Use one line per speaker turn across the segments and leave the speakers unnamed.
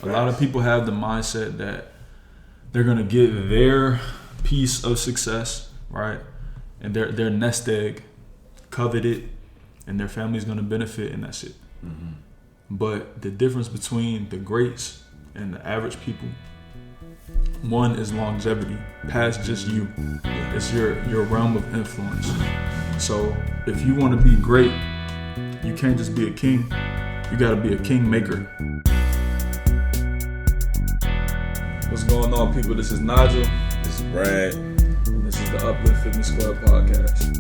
A lot of people have the mindset that they're gonna get their piece of success, right? And their nest egg, coveted, and their family's gonna benefit, and that's it. Mm-hmm. But the difference between the greats and the average people, one is longevity, past just you. It's your realm of influence. So if you want to be great, you can't just be a king. You got to be a king maker. What's going on, people? This is Nigel.
This is Brad.
And this is the Uplift Fitness Club podcast.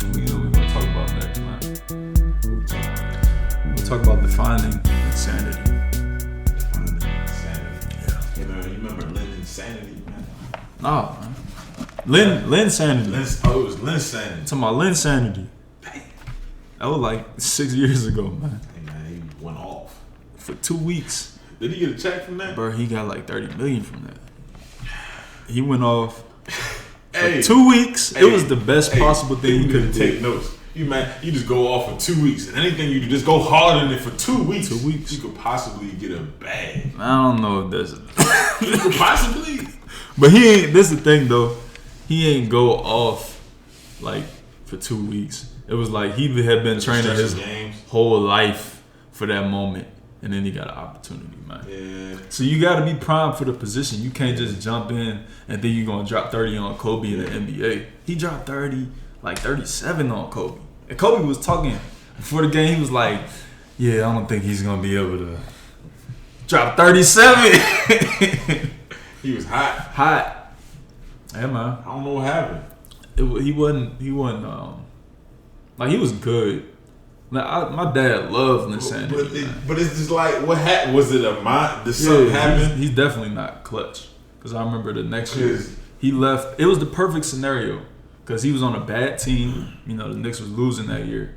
What we're going to talk about next, man? We'll talk about defining insanity.
Defining insanity. Yeah. You remember Linsanity, man?
Nah, man. Linsanity.
It was Linsanity.
I'm talking about Linsanity.
Damn.
That was like 6 years ago, man.
Hey, man, he went off.
For 2 weeks.
Did he get a check from that?
Bro, he got like $30 million from that. He went off
for
2 weeks. It was the best possible thing he could
take notes. You just go off for 2 weeks, and anything you do, just go harder than it for 2 weeks.
2 weeks.
You could possibly get a bag.
I don't know if that's
you could possibly.
But he ain't. This is the thing though. He ain't go off like for 2 weeks. It was like he had been training his whole life for that moment. And then he got an opportunity, man.
Yeah.
So you got to be primed for the position. You can't just jump in and think you're going to drop 30 on Kobe in the NBA. He dropped 30, like 37 on Kobe. And Kobe was talking before the game. He was like, yeah, I don't think he's going to be able to drop 37.
He was hot.
Hot. Yeah, man.
I don't know what happened.
He wasn't, like, he was good. My dad loved Linsanity.
But it's just like, what happened? Was it a mind? Did something happen?
He's definitely not clutch. Because I remember the next year, he left. It was the perfect scenario. Because he was on a bad team. You know, the Knicks was losing that year.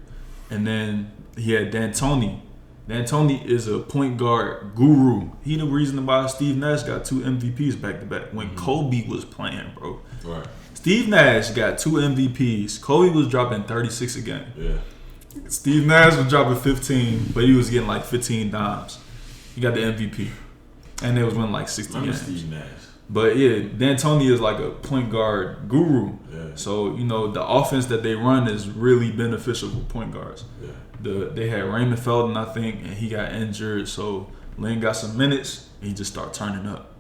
And then he had D'Antoni. D'Antoni is a point guard guru. He the reason why Steve Nash got 2 MVPs back to back. When Kobe was playing, bro.
Right.
Steve Nash got 2 MVPs. Kobe was dropping 36 a game.
Yeah.
Steve Nash was dropping 15, but he was getting like 15 dimes. He got the MVP. And they was winning like 60 games.
Steve Nash.
But yeah, D'Antoni is like a point guard guru.
Yeah.
So, you know, the offense that they run is really beneficial for point guards.
Yeah.
They had Raymond Felton, I think, and he got injured. So Lynn got some minutes, and he just started turning up.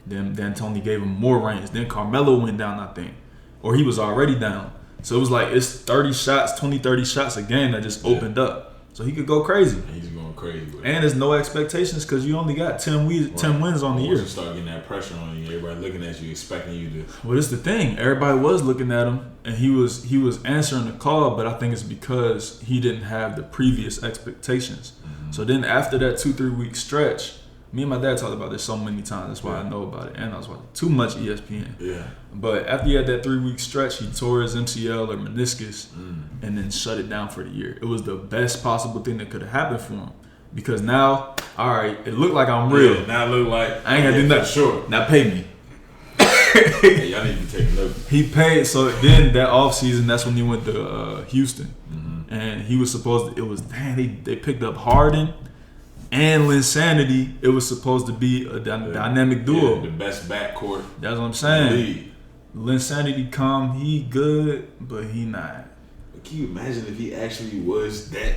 Then D'Antoni gave him more range. Then Carmelo went down, I think. Or he was already down. So it was like it's 30 shots a game that just opened up. So he could go crazy.
And he's going crazy.
And there's no expectations because you only got 10 wins on the year.
You start getting that pressure on you, everybody looking at you, expecting you to.
Well, it's the thing. Everybody was looking at him, and he was answering the call, but I think it's because he didn't have the previous expectations. Mm-hmm. So then after that 2-3 week stretch, me and my dad talked about this so many times. That's why I know about it. And I was watching too much ESPN.
Yeah.
But after he had that 3 week stretch, he tore his MCL or meniscus and then shut it down for the year. It was the best possible thing that could have happened for him. Because now, all right, it looked like I'm real.
Yeah, now it look like
I ain't got to do nothing.
Sure.
Now pay me.
Hey, y'all need to take a look.
He paid. So then that offseason, that's when he went to Houston. Mm-hmm. And he was supposed to, they picked up Harden and Linsanity. It was supposed to be a dynamic duo.
Yeah, the best backcourt.
That's what I'm saying. Linsanity come, he good, but he not.
Can you imagine if he actually was that?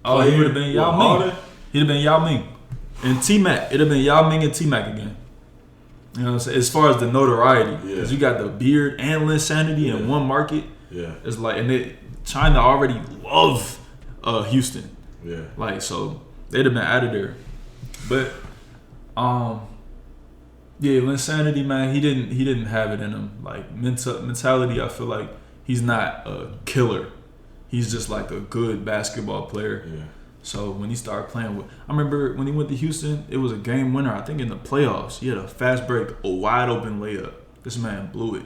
Oh, he would have been Yao Ming. He'd have been Yao Ming. And T-Mac. It'd have been Yao Ming and T-Mac again. You know what I'm saying? As far as the notoriety. Because you got the beard and Linsanity in one market. Yeah. It's like, and China already love Houston.
Yeah.
Like, so they'd have been out of there. But, yeah, Linsanity, man, he didn't have it in him. Like mentality, I feel like he's not a killer. He's just like a good basketball player. Yeah. So when he started playing I remember when he went to Houston, it was a game winner. I think in the playoffs, he had a fast break, a wide open layup. This man blew it.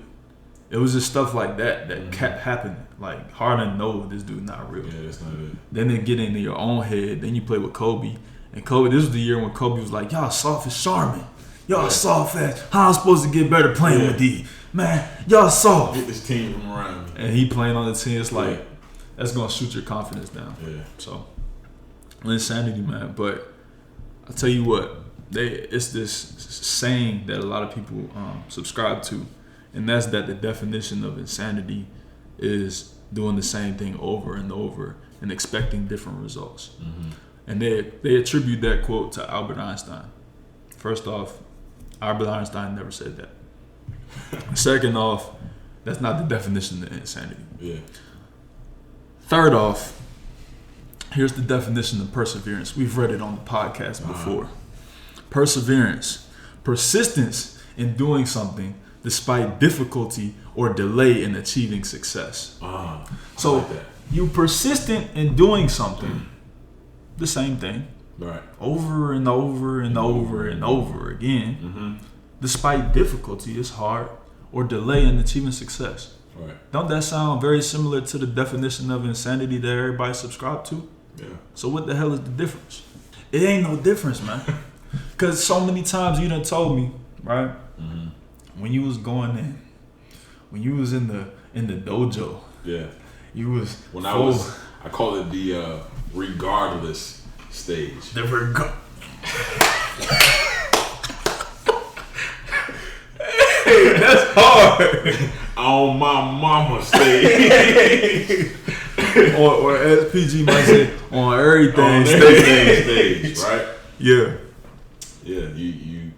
It was just stuff like that kept happening. Like Harden know this dude not real.
Yeah, that's not it.
Then they get into your own head. Then you play with Kobe, and Kobe. This was the year when Kobe was like, "Y'all soft as Charmin. Y'all soft as how I'm supposed to get better playing with D. Man, y'all soft.
Get this team from around me."
And he playing on the team. It's like that's gonna shoot your confidence down.
Yeah.
So Linsanity, man. But I'll tell you what, it's this saying that a lot of people subscribe to, and that's that the definition of insanity is doing the same thing over and over and expecting different results. Mm-hmm. And they attribute that quote to Albert Einstein. First off, Albert Einstein never said that. Second off, that's not the definition of insanity.
Yeah. Third
off, here's the definition of perseverance. We've read it on the podcast before. Perseverance, persistence in doing something despite difficulty or delay in achieving success. So like you persistent in doing something, the same thing,
right,
over and over and over and over again, mm-hmm. despite difficulty, it's hard, or delay in achieving success.
Right.
Don't that sound very similar to the definition of insanity that everybody subscribed to?
Yeah.
So what the hell is the difference? It ain't no difference, man. Because so many times you done told me, right? Mm-hmm. When you was going in, when you was in the dojo,
yeah,
you was
when I call it the regardless stage.
The Hey, that's hard.
On my mama stage.
or as PG might say, on everything
stage, right?
Yeah.
Yeah, you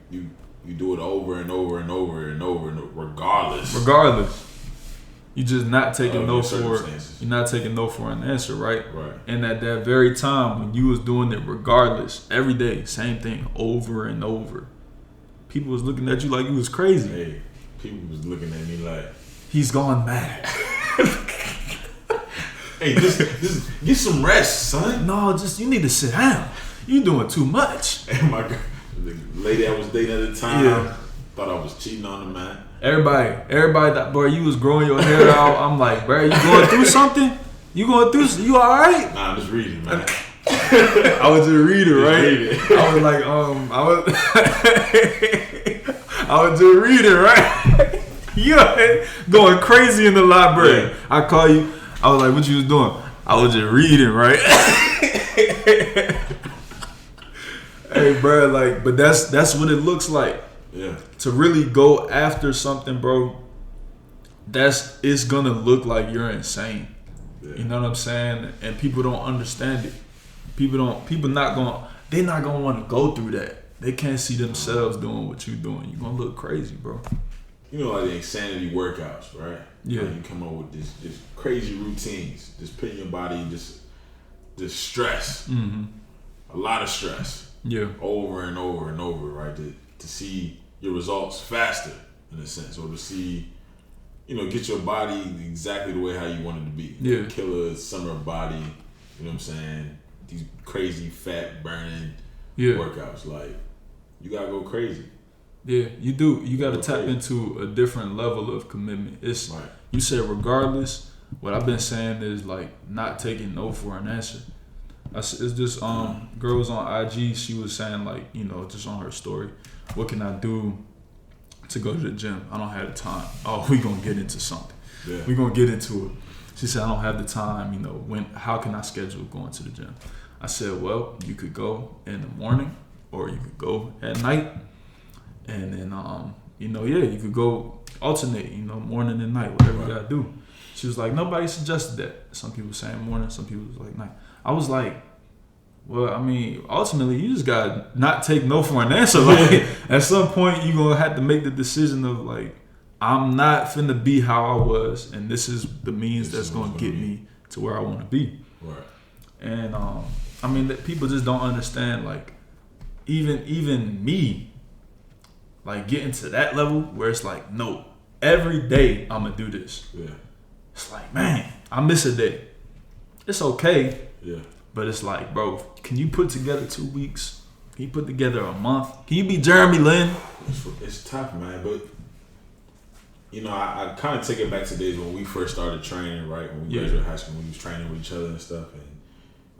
do it over and over and over and over, regardless.
You just not taking no for you're not taking no for an answer, right?
Right.
And at that very time when you was doing it regardless, every day, same thing, over and over, people was looking at you like you was crazy.
Hey, people was looking at me like
he's gone mad.
Hey, just get some rest, son.
No, just you need to sit down. You doing too much.
Hey, my God. The lady I was dating at the time thought I was cheating on her, man.
Everybody that, bro, you was growing your hair out. I'm like, bro, you going through something? You all right?
Nah, I'm just reading, man.
I was just reading, right? I was like, I was just reading, right? You going crazy in the library. Yeah. I call you. I was like, what you was doing? I was just reading, right? Hey, bro, like, but that's what it looks like.
Yeah.
To really go after something, bro, it's gonna look like you're insane. Yeah. You know what I'm saying? And people don't understand it. They're not gonna want to go through that. They can't see themselves doing what you're doing. You're gonna look crazy, bro.
You know, like the insanity workouts, right?
Yeah.
Like you come up with this crazy routines, just putting your body just stress,
mm-hmm.
a lot of stress, over and over and over, right? To see your results faster, in a sense, or to see, get your body exactly the way how you want it to be.
Yeah.
Killer summer body, you know what I'm saying? These crazy fat burning workouts, like you gotta go crazy.
Yeah, you do. You got to tap into a different level of commitment. It's right. You said regardless. What I've been saying is like not taking no for an answer. It's just girls on IG. She was saying like just on her story, what can I do to go to the gym? I don't have the time. Oh, we gonna get into something.
Yeah.
We gonna get into it. She said I don't have the time. How can I schedule going to the gym? I said, well, you could go in the morning or you could go at night. And then, you could go alternate, morning and night, whatever you gotta do. She was like, nobody suggested that. Some people saying morning, some people was like night. I was like, well, I mean, ultimately, you just gotta not take no for an answer. Like, at some point, you're gonna have to make the decision of like, I'm not finna be how I was, and this is the means that's gonna get me to where I wanna be.
Right.
And that people just don't understand, like, even me. Like getting to that level where it's like, no, every day I'm gonna do this.
Yeah.
It's like, man, I miss a day. It's okay.
Yeah.
But it's like, bro, can you put together 2 weeks? Can you put together a month? Can you be Jeremy Lin?
It's tough, man. But I kind of take it back to days when we first started training, right? When we graduated high school, when we was training with each other and stuff, and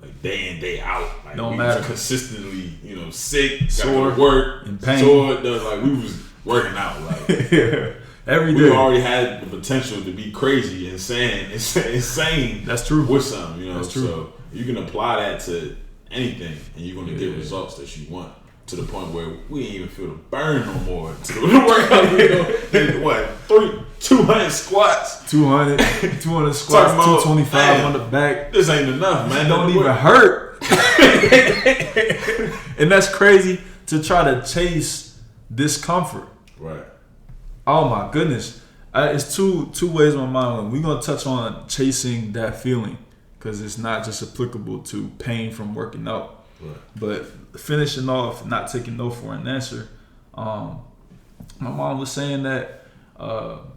like day in, day out. Like
don't matter.
Consistently, sick,
sore,
got to work,
in pain.
Sore, like we was working out. Like
every day.
We already had the potential to be crazy, insane.
That's true.
With something,
That's true.
So you can apply that to anything, and you're gonna get results that you want. To the point where we ain't even feel the burn no more. To the workout, what? 200 squats,
200 squats, 225 on the back.
This ain't enough, man.
It don't even hurt. And that's crazy to try to chase discomfort.
Right.
Oh my goodness. It's two ways in my mind. We're gonna touch on chasing that feeling because it's not just applicable to pain from working out. Right. But finishing off, not taking no for an answer. My mom was saying that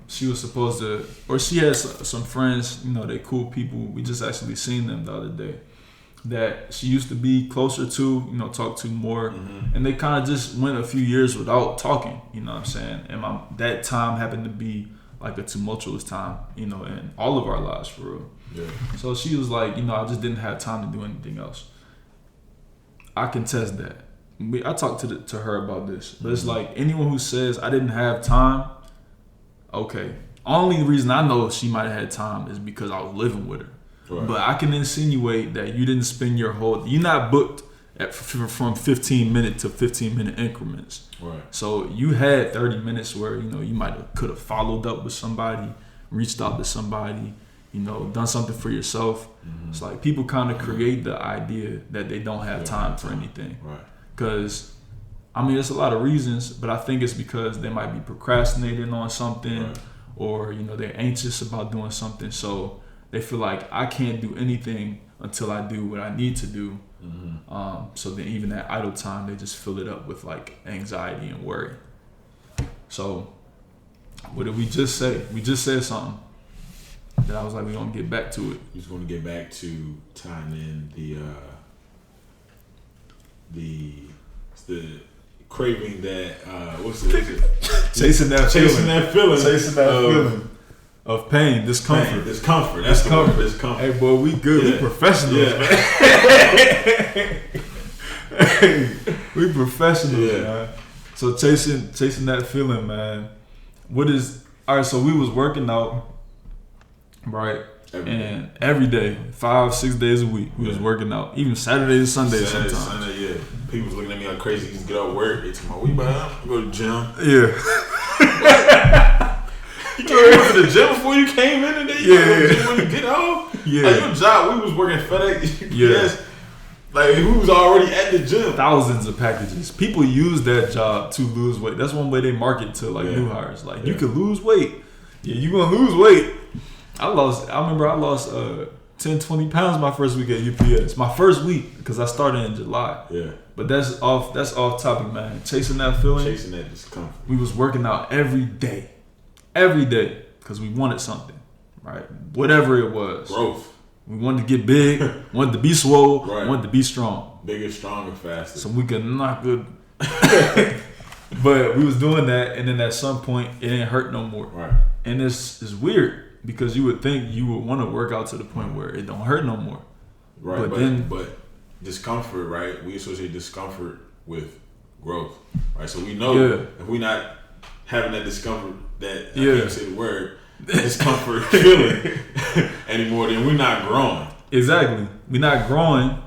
she was supposed to, or she has some friends, they cool people. We just actually seen them the other day. That she used to be closer to, talk to more, and they kind of just went a few years without talking. You know what I'm saying? And that time happened to be like a tumultuous time, in all of our lives for real. Yeah. So she was like, I just didn't have time to do anything else. I can test that. I talked to her about this, but it's like anyone who says I didn't have time, okay. Only reason I know she might have had time is because I was living with her. Right. But I can insinuate that you didn't spend you're not booked from 15-minute to 15-minute increments. Right. So you had 30 minutes where you could have followed up with somebody, reached out to somebody. Done something for yourself. It's like people kind of create the idea that they don't have time for anything. Right. Because, there's a lot of reasons, but I think it's because they might be procrastinating on something, right. Or, they're anxious about doing something. So they feel like I can't do anything until I do what I need to do. So then even that idle time, they just fill it up with like anxiety and worry. So what did we just say? We just said something. That I was like, we're going to get back to it.
He's going to get back to tying in the craving that, what's it?
Chasing that
feeling
of pain, discomfort.
Discomfort. That's the word, discomfort.
Hey, boy, we good. Yeah. We professionals, man. We professionals, man. So chasing that feeling, man. All right, so we was working out. Right, every day, 5-6 days a week, we was working out. Even Saturday and Sunday sometimes.
Sunday, people was looking at me like crazy. You just get out of work. They tell me, "What you about? Go to the gym."
Yeah.
You came to the gym before you came in today. You go to the gym when you get off. Yeah. Like your job, we was working FedEx. Yes. Like we was already at the gym.
Thousands of packages. People use that job to lose weight. That's one way they market to new hires. Like you can lose weight. Yeah, you gonna lose weight. I remember I lost 10-20 pounds my first week at UPS. My first week because I started in July. Yeah. But that's off topic, man. Chasing that feeling.
Chasing that discomfort.
We was working out every day because we wanted something, right? Whatever it was.
Growth.
We wanted to get big, wanted to be swole, wanted to be strong.
Bigger, stronger, faster.
So we could knock good. But we was doing that, and then at some point it didn't hurt no more. Right. And it's weird. Because you would think you would want to work out to the point where it don't hurt no more.
Right, but discomfort, right? We associate discomfort with growth, right? So we know if we're not having that discomfort, I can't say the word, discomfort feeling anymore, then we're not growing.
Exactly. We're not growing,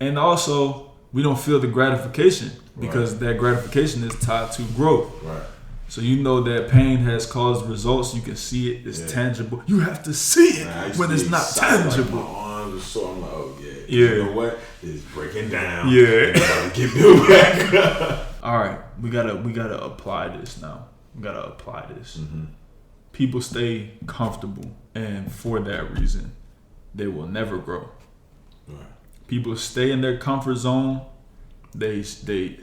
and also we don't feel the gratification because that gratification is tied to growth. Right. So that pain has caused results. You can see it. It's tangible. You have to see it when it's not tangible.
Like my arms are sore. I'm like, oh yeah.
Yeah.
You know what? It's breaking down.
Yeah.
Get built back up.
All right. We gotta apply this now. We gotta apply this. Mm-hmm. People stay comfortable, and for that reason, they will never grow. Right. People stay in their comfort zone. They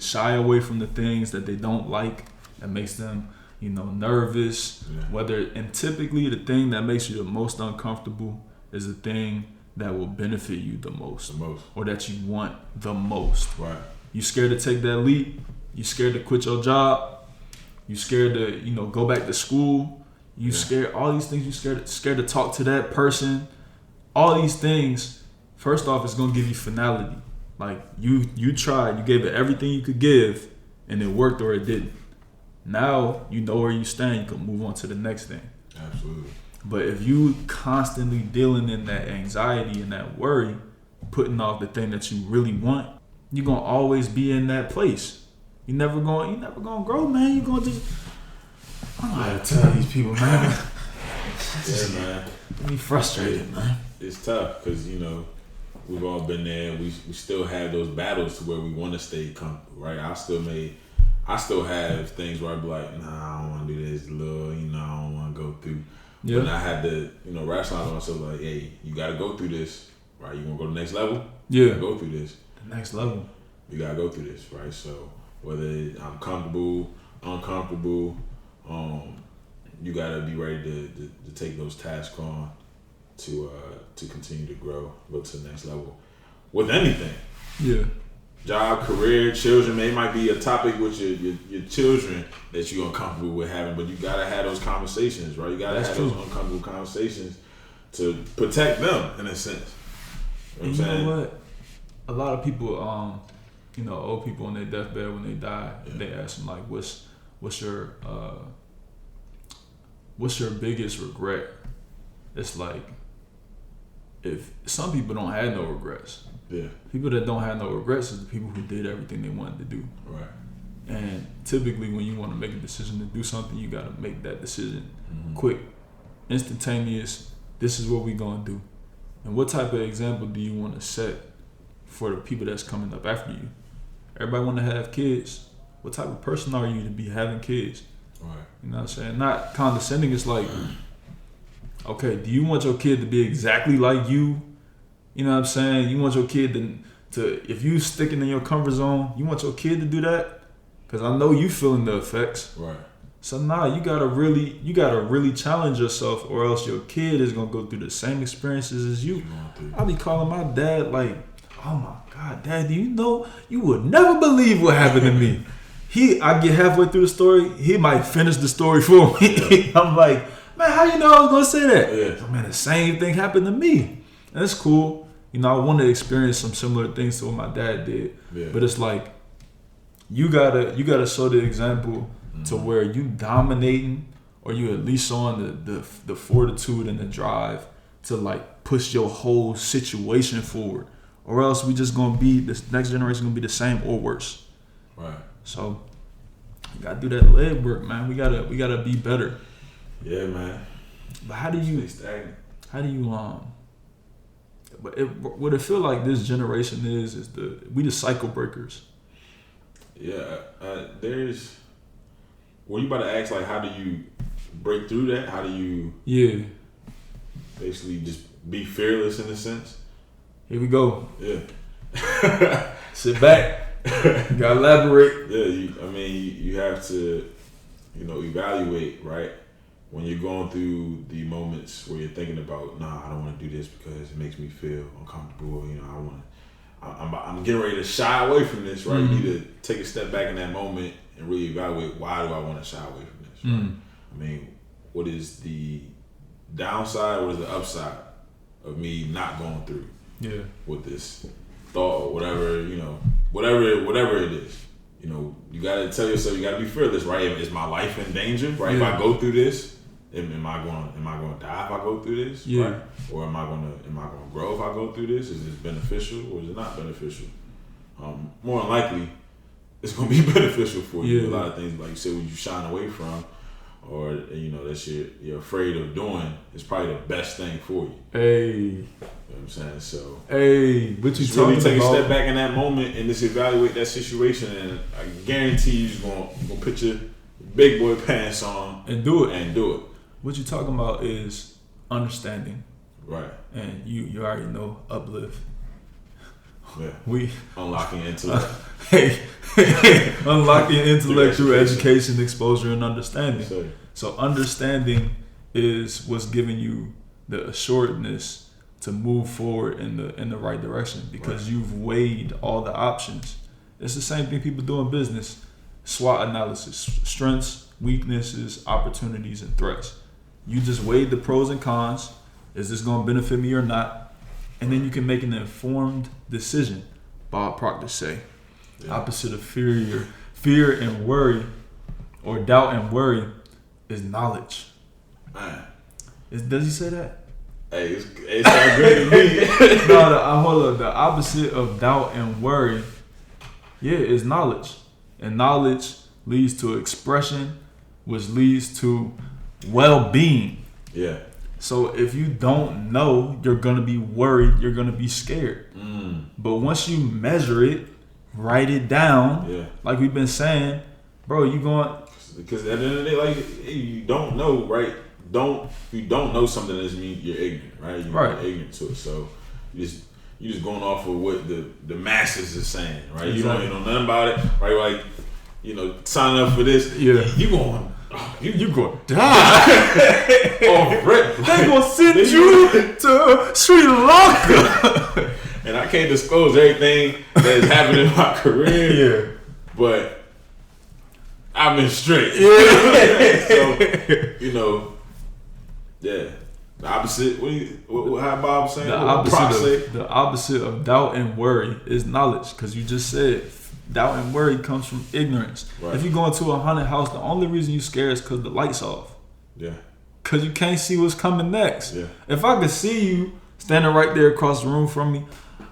shy away from the things that they don't like. That makes them, nervous. Yeah. And typically the thing that makes you the most uncomfortable is the thing that will benefit you the most. Or that you want the most. Right. You scared to take that leap. You scared to quit your job. You scared to, go back to school. You scared all these things. You scared to talk to that person. All these things. First off, it's gonna give you finality. Like you tried. You gave it everything you could give, and it worked or it didn't. Now you know where you stand. You can move on to the next thing.
Absolutely.
But if you constantly dealing in that anxiety and that worry, putting off the thing that you really want, you're gonna always be in that place. You never gonna grow, man. You're gonna just, I don't know how to tell these people, man.
Yeah, man.
Get me frustrated, man.
It's tough because, you know, we've all been there. We still have those battles to where we want to stay comfortable, right? I still have things where I'd be like, nah, I don't want to do this, little, you know, I don't want to go through. Yeah. But I had to, you know, rationalize myself like, hey, you got to go through this, right? You want to go to the next level?
Yeah.
You gotta go through this.
The next level.
You got to go through this, right? So whether I'm comfortable, uncomfortable, you got to be ready to take those tasks on to continue to grow, go to the next level with anything.
Yeah.
Job, career, children. It might be a topic with your children that you're uncomfortable with having, but you gotta have those conversations, right? You gotta have those uncomfortable conversations to protect them in a sense. You know what I'm saying?
You know what? A lot of people, you know, old people on their deathbed when they die, they ask them like, "What's your biggest regret?" It's like, if some people don't have no regrets.
Yeah.
People that don't have no regrets is the people who did everything they wanted to do.
Right.
And typically when you want to make a decision to do something, you got to make that decision quick, instantaneous. This is what we going to do. And what type of example do you want to set for the people that's coming up after you? Everybody want to have kids. What type of person are you to be having kids?
Right.
You know what I'm saying? Not condescending. It's like, okay, do you want your kid to be exactly like you? You know what I'm saying? You want your kid to if you sticking in your comfort zone, you want your kid to do that? Because I know you feeling the effects.
Right.
So you gotta really challenge yourself, or else your kid is gonna go through the same experiences as you. I be calling my dad like, "Oh my God, Dad, do you know you would never believe what happened to me?" I get halfway through the story, he might finish the story for me. Yeah. I'm like, "Man, how you know I was gonna say that?"
Yeah.
So, man, the same thing happened to me. And it's cool. You know, I want to experience some similar things to what my dad did.
Yeah.
But it's like, you gotta show the example to where you dominating, or you at least showing the fortitude and the drive to like push your whole situation forward. Or else we just gonna be, this next generation gonna be the same or worse.
Right.
So you gotta do that leg work, man. We gotta be better.
Yeah, man.
But how do you But what it feel like this generation is we the cycle breakers.
Yeah, well, you about to ask like, how do you break through that? How do you basically just be fearless in a sense?
Here we go.
Yeah.
Sit back. You gotta elaborate.
Yeah, you have to, you know, evaluate, right? When you're going through the moments where you're thinking about, nah, I don't want to do this because it makes me feel uncomfortable. You know, I'm getting ready to shy away from this, right? You need to take a step back in that moment and really evaluate, why do I want to shy away from this? Right? I mean, what is the downside? What is the upside of me not going through with this thought or whatever, you know, whatever it is. You know, you gotta tell yourself, you gotta be fearless, right? Is my life in danger, right? If I go through this, am I going to die if I go through this, right? Or am I going to grow if I go through this? Is this beneficial or is it not beneficial? More than likely, it's going to be beneficial for you. A lot of things, like you said, when you shine away from, or you know that you're afraid of doing, is probably the best thing for you.
Hey.
You know what I'm saying? So,
what you
really take a step back in that moment and just evaluate that situation, and I guarantee you're gonna put your big boy pants on
and do it. What you talking about is understanding,
right?
And you already know Uplift.
Yeah.
We
unlocking intellect.
Unlocking intellectual education, exposure, and understanding.
Sorry.
So understanding is what's giving you the assuredness to move forward in the right direction, because you've weighed all the options. It's the same thing people do in business. SWOT analysis: strengths, weaknesses, opportunities, and threats. You just weighed the pros and cons. Is this going to benefit me or not? And then you can make an informed decision. Bob Proctor say, opposite of fear and worry, or doubt and worry, is knowledge.
Man.
Does he say that?
Hey, it's not good to me.
Hold on. The opposite of doubt and worry, is knowledge. And knowledge leads to expression, which leads to well-being.
Yeah.
So if you don't know, you're going to be worried. You're going to be scared. But once you measure it, write it down, like we've been saying, bro, you going...
Because at the end of the day, like, you don't know, right? You don't know something doesn't mean you're ignorant, right? You're ignorant to it. So you just going off of what the masses is saying, right?
Exactly.
You don't know nothing about it, right? Like, sign up for this.
Yeah.
You going... You
gonna die. They gonna send you to Sri Lanka.
And I can't disclose everything that has happened in my career. But I've been straight. So, the opposite. How Bob saying?
The opposite of doubt and worry is knowledge, because you just said doubt and worry comes from ignorance. Right. If you go into a haunted house, the only reason you scared is because the light's off. Yeah. Because you can't see what's coming next. Yeah. If I could see you standing right there across the room from me,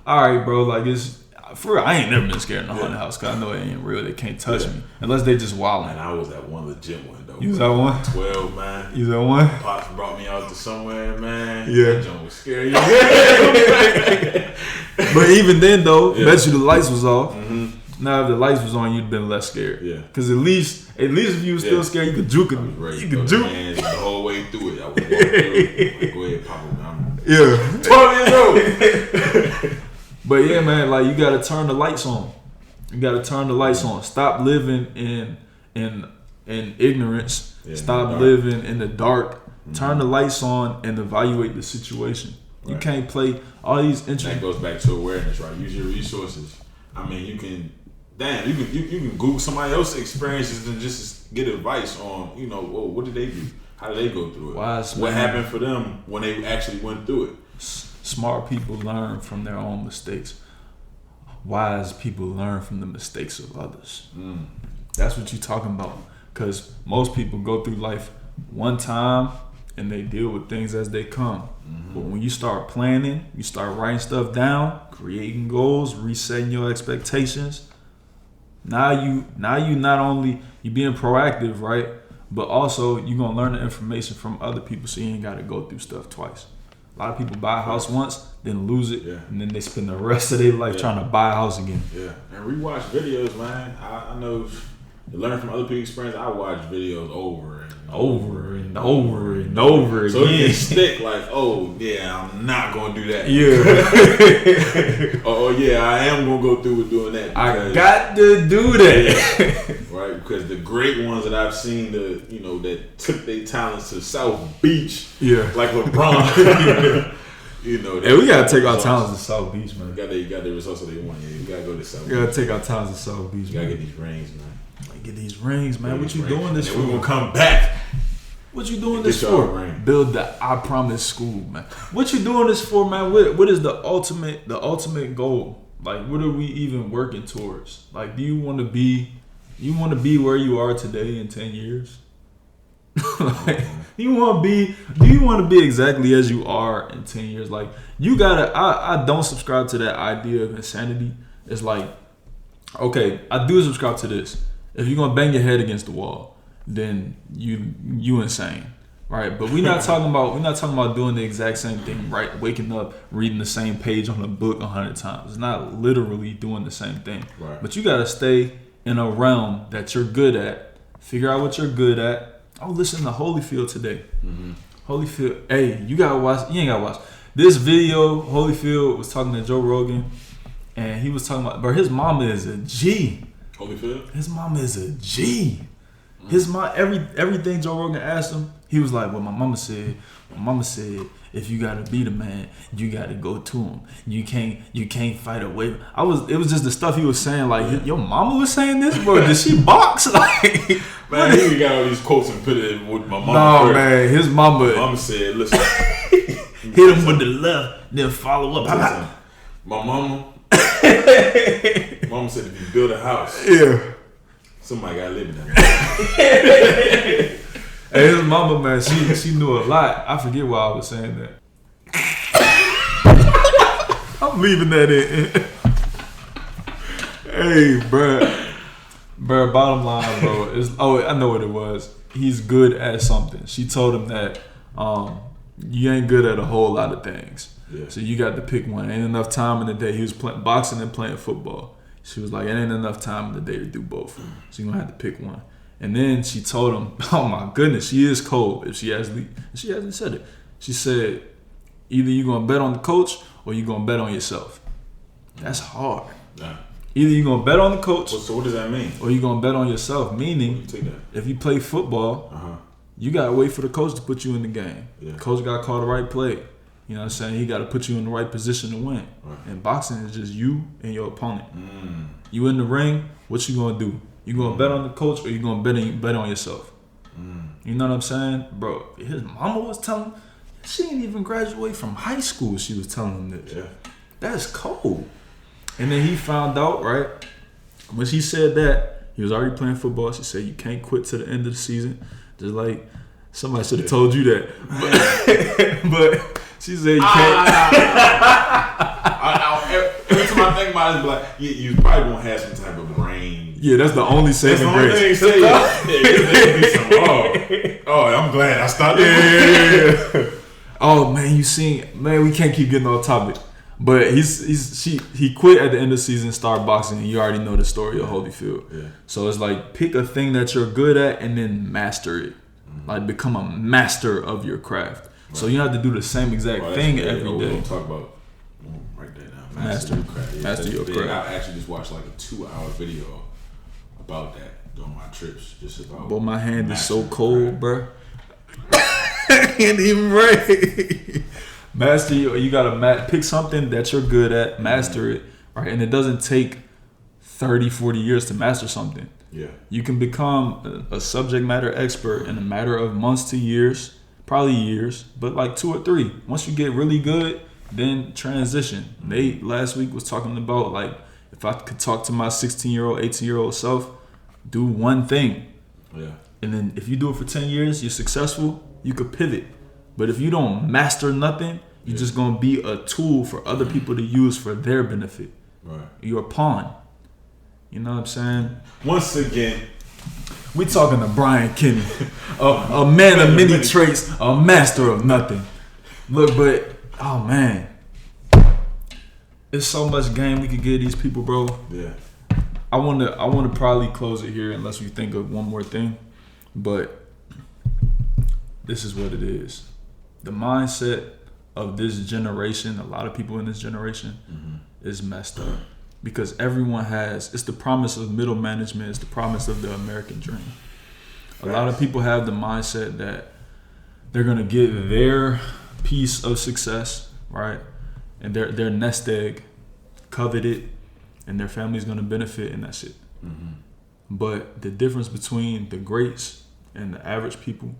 all right, bro, like it's for real, I ain't never been scared in a haunted house because I know it ain't real. They can't touch me unless they just wilding.
And I was at one legit one though.
You was at one?
12, man.
You was at one?
Pops brought me out to somewhere, man.
Yeah.
That joint was scary.
But even then though, bet you the lights was off. Mm-hmm. Now, if the lights was on, you'd been less scared. Yeah. Because at least if you were still scared, you could juke it.
You could juke hands the whole way through it. I would walk through. Go ahead, Papa. I'm
12 years old. But yeah, man, like you gotta turn the lights on. You gotta turn the lights on. Stop living in ignorance. Yeah, stop living in the dark. Mm-hmm. Turn the lights on and evaluate the situation. Right. You can't play all these
That goes back to awareness, right? Use your resources. I mean, you can Google somebody else's experiences and just get advice on, what did they do? How did they go through it? What happened for them when they actually went through it?
Smart people learn from their own mistakes. Wise people learn from the mistakes of others. That's what you're talking about. Because most people go through life one time and they deal with things as they come. Mm-hmm. But when you start planning, you start writing stuff down, creating goals, resetting your expectations. Now you not only you being proactive, right? But also you're gonna learn the information from other people, so you ain't gotta go through stuff twice. A lot of people buy a house once, then lose it, and then they spend the rest of their life trying to buy a house again.
Yeah, and rewatch videos, man. I know to learn from other people's experience. I watch videos over and over again. So it can stick like, oh yeah, I'm not gonna do that. Yeah. Oh yeah, I am gonna go through with doing that.
I got to do that.
Right, because the great ones that I've seen, that took their talents to South Beach, like LeBron.
Hey, we gotta take our talents to South Beach, man.
You got the results that they want. Yeah, you gotta go to South Beach.
We gotta take our talents to South Beach.
You gotta get these rings, man.
Get these rings, man. What you doing this for?
We're gonna come back.
What you doing this for? Build the I Promise School, man. What you doing this for, man? What is the ultimate goal? Like, what are we even working towards? Like, do you want to be where you are today in 10 years? Like, do you want to be exactly as you are in 10 years? Like, you gotta. I don't subscribe to that idea of insanity. It's like, okay, I do subscribe to this. If you're gonna bang your head against the wall, then you insane, right? But we're not talking about doing the exact same thing, right? Waking up, reading the same page on a book 100 times. It's not literally doing the same thing, right? But you gotta stay in a realm that you're good at. Figure out what you're good at. I was listening to Holyfield today. Mm-hmm. Holyfield, hey, you ain't gotta watch this video. Holyfield was talking to Joe Rogan, and he was talking about, bro, his mama is a G.
Holyfield?
His mama is a G. His mom, everything Joe Rogan asked him, he was like, "Well, my mama said, if you gotta be the man, you gotta go to him. You can't fight away." It was just the stuff he was saying. Like, your mama was saying this, bro. Did she box? Like,
man, he got all these quotes and put it with my mama.
No, first. Man, his mama.
My mama said, "Listen,
hit him with the left, then follow up."
Listen, my mama. Mama said, if you build a house, somebody gotta live in that.
Hey, his mama, man, she knew a lot. I forget why I was saying that. I'm leaving that in. Hey, bro. Bottom line, bro, is I know what it was. He's good at something. She told him that you ain't good at a whole lot of things.
Yeah.
So you got to pick one. Ain't enough time in the day. He was playing boxing and playing football. She was like, it ain't enough time in the day to do both. So you're gonna have to pick one. And then she told him, oh my goodness, she is cold. If she hasn't said it. She said, either you're gonna bet on the coach or you're gonna bet on yourself. That's hard.
Yeah.
Either you're gonna bet on the coach.
So what does that mean?
Or you're gonna bet on yourself. Meaning, if you play football, you gotta wait for the coach to put you in the game.
Yeah.
Coach gotta call the right play. You know what I'm saying? He gotta put you in the right position to win.
Right.
And boxing is just you and your opponent. You in the ring, what you gonna do? You gonna bet on the coach or you gonna bet on yourself? You know what I'm saying? Bro, his mama was telling him, she didn't even graduate from high school. She was telling him this.
Yeah.
That's cold. And then he found out, right? When she said that, he was already playing football. She said, you can't quit to the end of the season. Just like somebody should have told you that. But she said you can't.
Every time I think about it, it's like, you probably won't have some type of brain.
Yeah, that's the only saving grace.
I'm glad I stopped.
Yeah. Oh man, we can't keep getting off topic. But he quit at the end of the season, started boxing, and you already know the story of Holyfield. Yeah. So it's like pick a thing that you're good at and then master it. Like become a master of your craft. Right. So you don't have to do the same exact thing every day.
We'll talk about write that down. Master your craft. Yeah,
master your craft.
I actually just watched like a 2-hour video about that during my trips. Just about.
But my hand is so cold, bro. I can't even break. Master, you gotta pick something that you're good at, master it, right? And it doesn't take 30, 40 years to master something.
Yeah. You
can become a subject matter expert in a matter of months to years, probably years, but like 2 or 3. Once you get really good, then transition. Nate last week was talking about like, if I could talk to my 16-year-old, 18-year-old self, do one thing.
Yeah.
And then if you do it for 10 years, you're successful, you could pivot. But if you don't master nothing, you're just going to be a tool for other people to use for their benefit.
Right.
You're a pawn. You know what I'm saying?
Once again,
we talking to Brian Kinney, a man of many traits, a master of nothing. Look, but, oh man, there's so much game we could give these people, bro.
Yeah.
I want to probably close it here unless we think of one more thing. But this is what it is. The mindset of this generation, a lot of people in this generation, is messed up. Because everyone it's the promise of middle management, it's the promise of the American dream. A lot of people have the mindset that they're going to get their piece of success, right? And their nest egg, covet it, and their family's going to benefit, and that's it. But the difference between the greats and the average people,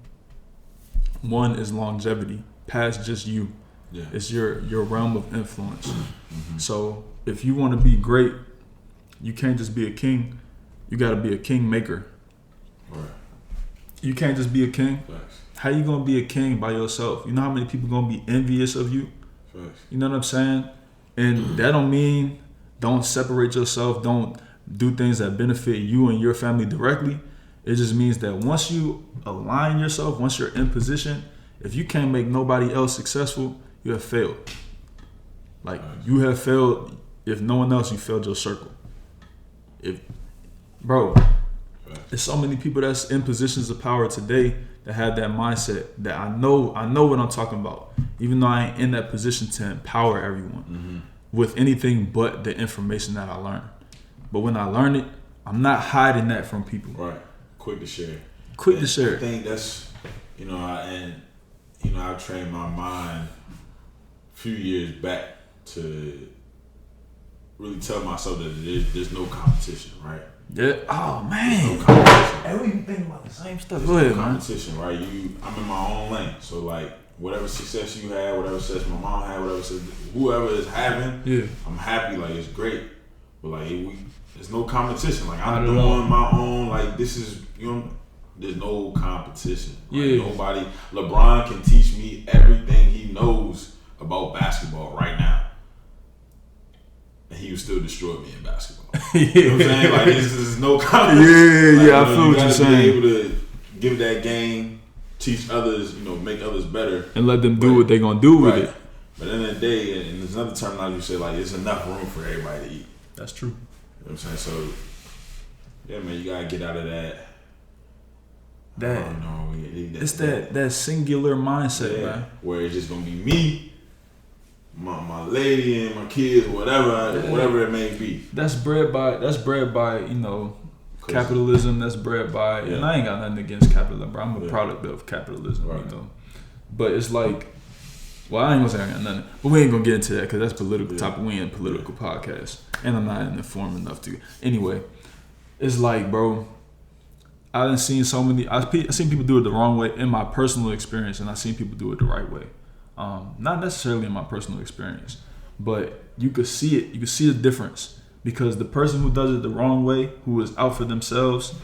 one is longevity, past just you. Yeah. It's your realm of influence. So if you want to be great, you can't just be a king. You got to be a king maker. Right. You can't just be a king.
Facts.
How you gonna be a king by yourself? You know how many people gonna be envious of you?
Facts.
You know what I'm saying? And that don't mean don't separate yourself. Don't do things that benefit you and your family directly. It just means that once you align yourself, once you're in position, if you can't make nobody else successful, you have failed. Like, you have failed. If no one else, you failed your circle. There's so many people that's in positions of power today that have that mindset that I know what I'm talking about. Even though I ain't in that position to empower everyone with anything but the information that I learned. But when I learn it, I'm not hiding that from people.
Right. Quick to share.
I
think that's, I've trained my mind a few years back to really tell myself that there's no competition, right?
Yeah. Oh man.
No competition.
Hey, we been thinking about the same stuff.
Go ahead, competition, man. Right? I'm in my own lane. So like, whatever success you had, whatever success my mom had, whoever is having, I'm happy. Like, it's great. But like, there's no competition. Like, I'm doing my own. Like, this is there's no competition. Right? Yeah. Nobody. LeBron can teach me everything he knows about basketball right now. and he would still destroy me in basketball. You know what I'm saying? Like, this is no confidence.
I feel what you're saying.
You gotta be able to give that game, teach others, make others better.
And let them do what they're going to do with it.
But at the end of the day, and there's another terminology you say, like, there's enough room for everybody to eat.
That's true.
You know what I'm saying? So, yeah, man, you got to get out of that.
It's that singular mindset, man.
Where it's just going to be me, my lady, and my kids, whatever it may be.
That's bred by capitalism. That's bred by, and I ain't got nothing against capitalism, bro. I'm a product of capitalism, But it's like, well, I ain't gonna say I got nothing, but we ain't gonna get into that because that's political topic. We ain't a political podcast, and I'm not informed enough to. Anyway, it's like, bro, I done seen so many. I seen people do it the wrong way in my personal experience, and I seen people do it the right way. Not necessarily in my personal experience, but you could see it. You could see the difference because the person who does it the wrong way, who is out for themselves,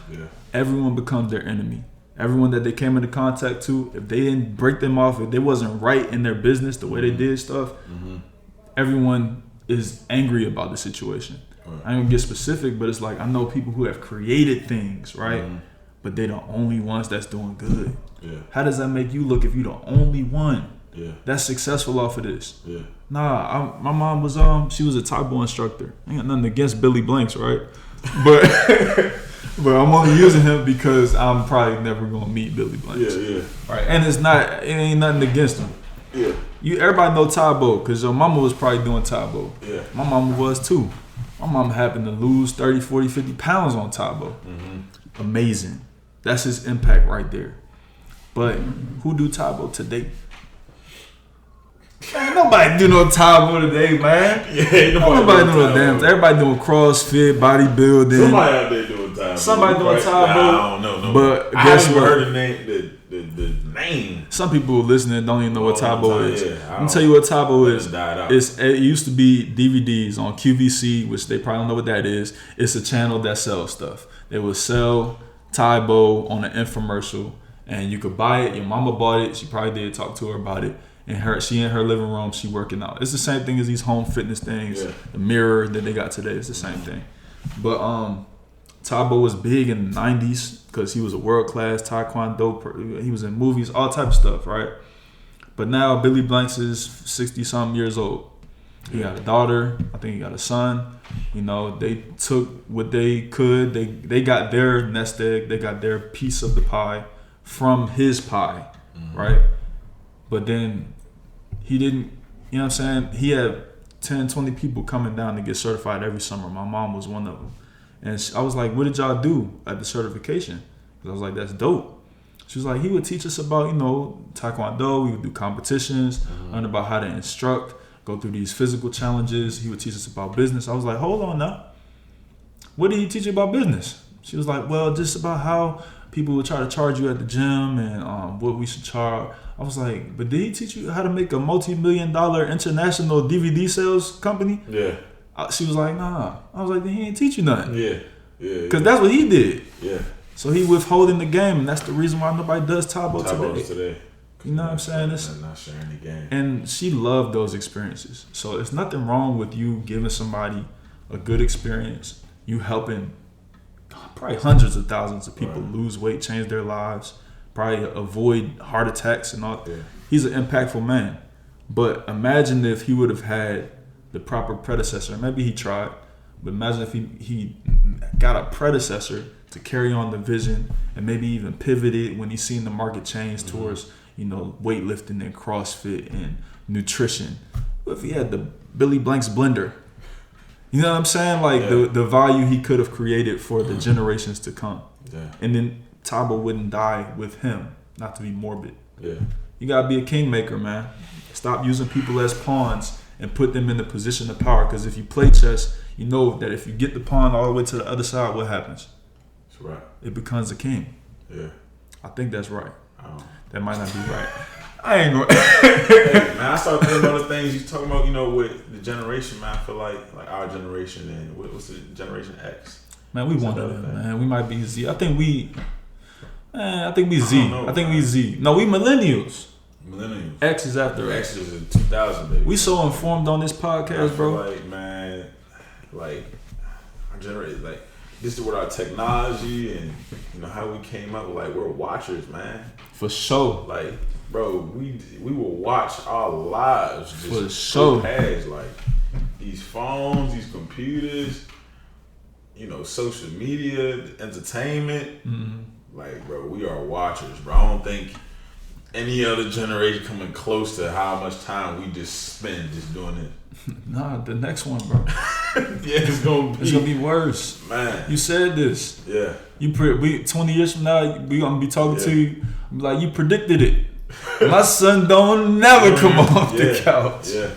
everyone becomes their enemy. Everyone that they came into contact to, if they didn't break them off, if they wasn't right in their business, the way they did stuff, everyone is angry about the situation. I ain't gonna get specific, but it's like I know people who have created things, right? But they're the only ones that's doing good. How does that make you look if you're the only one that's successful off of this? Nah, my mom was she was a Taekwondo instructor. I ain't got nothing against Billy Blanks, right? But but I'm only using him because I'm probably never gonna meet Billy Blanks. Right, and it ain't nothing against him. Everybody know Taekwondo because your mama was probably doing Taekwondo. My mama was too. My mama happened to lose 30, 40, 50 pounds on Taekwondo. Amazing. That's his impact right there. But who do Taekwondo today? Man, nobody do no Taekwondo today, man. Ain't nobody do no damn. Everybody doing CrossFit, bodybuilding.
Somebody out there doing Taekwondo.
Somebody doing Taekwondo.
I don't know. But I haven't heard the name.
Some people listening don't even know what Taekwondo is. I'm gonna tell you what Taekwondo is. It used to be DVDs on QVC, which they probably don't know what that is. It's a channel that sells stuff. They would sell Taekwondo on an infomercial, and you could buy it. Your mama bought it. She probably did talk to her about it. And she in her living room, she working out. It's the same thing as these home fitness things. The mirror that they got today is the same thing. But Taekwondo was big in the 90s because he was a world-class Taekwondo. He was in movies, all type of stuff, right? But now Billy Blanks is 60-something years old. He got a daughter. I think he got a son. They took what they could. They got their nest egg. They got their piece of the pie from his pie, right? But then he didn't, you know what I'm saying? He had 10, 20 people coming down to get certified every summer. My mom was one of them. And I was like, what did y'all do at the certification? Because I was like, that's dope. She was like, he would teach us about, Taekwondo. We would do competitions, learn about how to instruct, go through these physical challenges. He would teach us about business. I was like, hold on now. What did he teach you about business? She was like, well, just about how people would try to charge you at the gym and what we should charge. I was like, but did he teach you how to make a multi-million-dollar international DVD sales company? She was like, nah. I was like, then he ain't teach you nothing. Because that's what he did. So he withholding the game, and that's the reason why nobody does Taekwondo today. You know what I'm saying? It's
not sharing the game.
And she loved those experiences. So it's nothing wrong with you giving somebody a good experience. You helping probably hundreds of thousands of people lose weight, change their lives, probably avoid heart attacks and all. He's an impactful man. But imagine if he would have had the proper predecessor. Maybe he tried, but imagine if he got a predecessor to carry on the vision and maybe even pivoted when he seen the market change towards, weightlifting and CrossFit and nutrition. What if he had the Billy Blanks blender? You know what I'm saying? Like the value he could have created for the generations to come. And then Tabo wouldn't die with him, not to be morbid. You gotta be a kingmaker, man. Stop using people as pawns and put them in the position of power. Because if you play chess, you know that if you get the pawn all the way to the other side, what happens?
That's right.
It becomes a king. I think that's right. That might not be right.
I ain't gonna. Hey, man, I started thinking about the things you talking about, with the generation, man. I feel like our generation and what's the generation X?
Man, we one of them, man. We might be Z. I think we Z. I think we Z. No, we millennials. X is after us.
X is in 2000, baby.
We so informed on this podcast, bro.
Like, man, like our generation, like this is with our technology and how we came up. Like we're watchers, man.
For sure.
Like, bro, we will watch our lives just
for sure.
Go past like these phones, these computers, social media, entertainment.
Mm-hmm.
Like, bro, we are watchers, bro. I don't think any other generation coming close to how much time we just spend just doing it.
Nah, the next one, bro.
Yeah, it's gonna
be worse,
man.
You said this.
Yeah.
We 20 years from now, we gonna be talking to you like you predicted it. My son don't never come off the couch.
Yeah.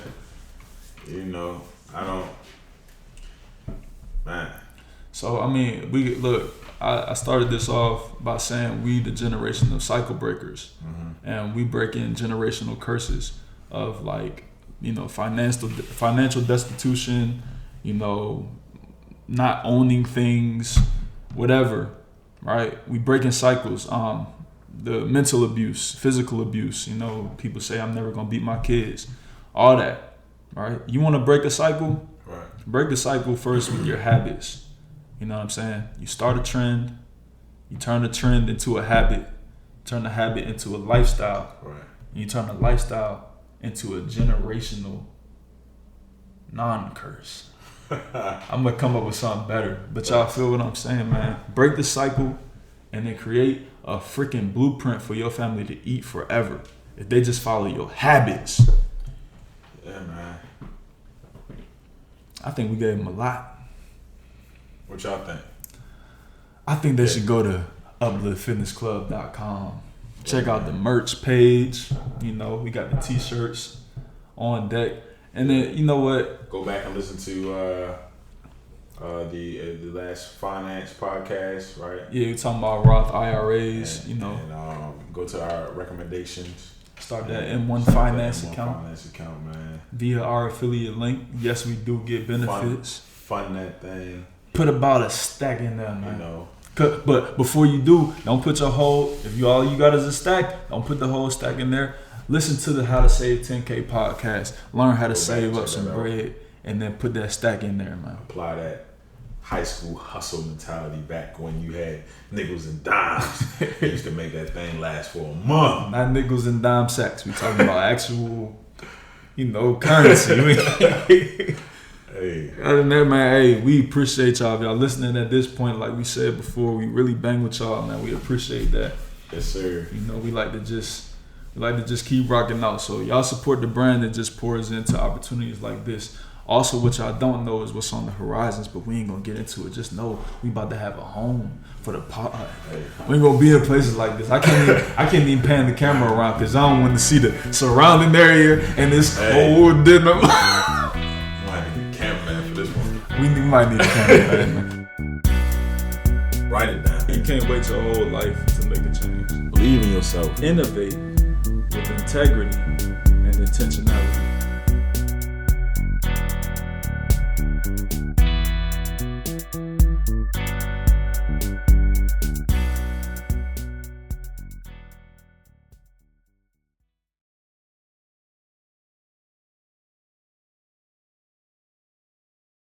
I don't. Man.
So I mean, I started this off by saying we the generation of cycle breakers, and we break in generational curses of like financial destitution, not owning things, whatever, right? We break in cycles. The mental abuse, physical abuse. People say I'm never gonna beat my kids, all that, right? You want to break a cycle?
Right.
Break the cycle first with your habits. You know what I'm saying? You start a trend, you turn the trend into a habit, turn the habit into a lifestyle,
right?
And you turn the lifestyle into a generational non-curse. I'm gonna come up with something better, but y'all feel what I'm saying, man? Break the cycle and then create a freaking blueprint for your family to eat forever if they just follow your habits.
Yeah, man.
I think we gave them a lot.
What y'all think?
I think they should go to upliftfitnessclub.com. Check out the merch page. We got the t-shirts on deck. And then, you know what?
Go back and listen to the last finance podcast, right?
Yeah, we're talking about Roth IRAs,
and go to our recommendations.
Start that M1 Finance account.
Finance account, man.
Via our affiliate link. Yes, we do get benefits.
Fund that thing.
Put about a stack in there, man.
But
before you do, don't put your whole, if all you got is a stack, don't put the whole stack in there. Listen to the How to Save 10K podcast. Learn how to save up some bread and then put that stack in there, man.
Apply that high school hustle mentality back when you had nickels and dimes. You used to make that thing last for a month.
Not nickels and dime sacks. We talking about actual, currency.
Hey.
Other than that, man, hey, we appreciate y'all. If y'all listening at this point, like we said before, we really bang with y'all, man. We appreciate that.
Yes, sir.
We like to just keep rocking out. So y'all support the brand that just pours into opportunities like this. Also, what y'all don't know is what's on the horizons, but we ain't gonna get into it. Just know we about to have a home for the pod.
Hey.
We ain't gonna be in places like this. I can't even pan the camera around because I don't want to see the surrounding area and this whole dinner. We might need a cameraman, man.
Write it down.
You can't wait your whole life to make a change.
Believe in yourself.
Innovate with integrity and intentionality.